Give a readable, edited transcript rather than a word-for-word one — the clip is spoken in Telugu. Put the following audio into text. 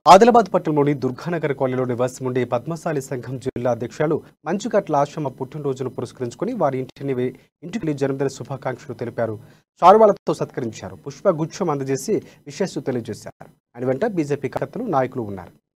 ఆదిలాబాద్ పట్టణంలోని దుర్గానగర్ కాలనీలో నివాసం ఉండే పద్మశాలి సంఘం జిల్లా అధ్యక్షులు మంచుగట్ల ఆశ్రమ పుట్టినరోజును పురస్కరించుకుని వారి ఇంటికి జన్మదిన శుభాకాంక్షలు తెలిపారు. శాలువాలతో సత్కరించారు. పుష్పగుచ్చం అందజేసి విశేషాలు తెలియజేశారు. ఆయన వెంట బీజేపీ కార్యకర్తలు నాయకులు ఉన్నారు.